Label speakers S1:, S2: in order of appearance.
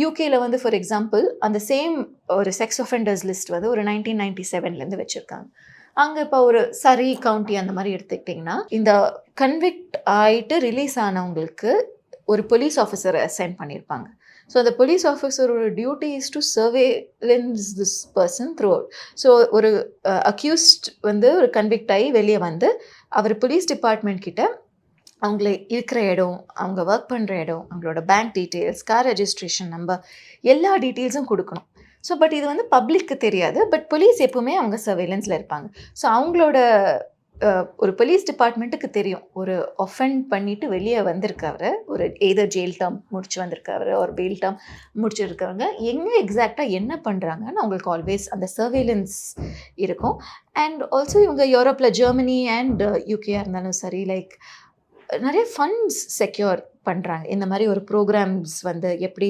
S1: யூகேல வந்து for example அந்த சேம் ஒரு செக்ஸ் ஆஃபெண்டர்ஸ் லிஸ்ட் வந்து ஒரு 1997லேருந்து வச்சிருக்காங்க. அங்க இப்போ ஒரு சரி கவுண்டி அந்த மாரி எடுத்துக்கிட்டிங்கன்னா, இந்த கன்விக்ட் ஆயிட்டு ரிலீஸ் ஆனவங்களுக்கு ஒரு போலீஸ் ஆஃபிசர அசைன் பண்ணியிருப்பாங்க. ஸோ அந்த போலீஸ் ஆஃபிசரோட duty is to surveillance this person throughout. So ஒரு அக்யூஸ்ட் வந்து ஒரு கன்விக்ட் ஆயி வெளிய வந்து, அவர் போலீஸ் டிபார்ட்மெண்ட் கிட்ட அவங்கள இருக்கிற இடம், அவங்க ஒர்க் பண்ற இடம், அவங்களோட bank details, car registration number எல்லா டீட்டெயில்ஸும் குடுக்கணும். ஸோ பட் இது வந்து பப்ளிக்கு தெரியாது. பட் போலீஸ் எப்பவுமே அவங்க சர்வேலன்ஸ்ல இருப்பாங்க. ஸோ அவங்களோட ஒரு போலீஸ் டிபார்ட்மெண்ட்டுக்கு தெரியும். ஒரு ஆஃபெண்ட் பண்ணிட்டு வெளிய வந்திருக்கவரு, ஒரு எய்தர் ஜெயில் டெர்ம் முடிச்சு வந்திருக்கவரு, ஒரு பெயில் டெர்ம் முடிச்சிருக்கவங்க, எங்க எக்ஸாக்ட்டா என்ன பண்றாங்கன்னு அவங்களுக்கு ஆல்வேஸ் அந்த சர்வேலன்ஸ் இருக்கும். அண்ட் ஆல்சோ இவங்க யூரோப்ல ஜெர்மனி அண்ட் யுகேயா இருந்தாலும் சரி, லைக் நெறைய ஃபண்ட்ஸ் செக்யூர் பண்றாங்க. இந்த மாரி ஒரு ப்ரோகிராம்ஸ் வந்து எப்படி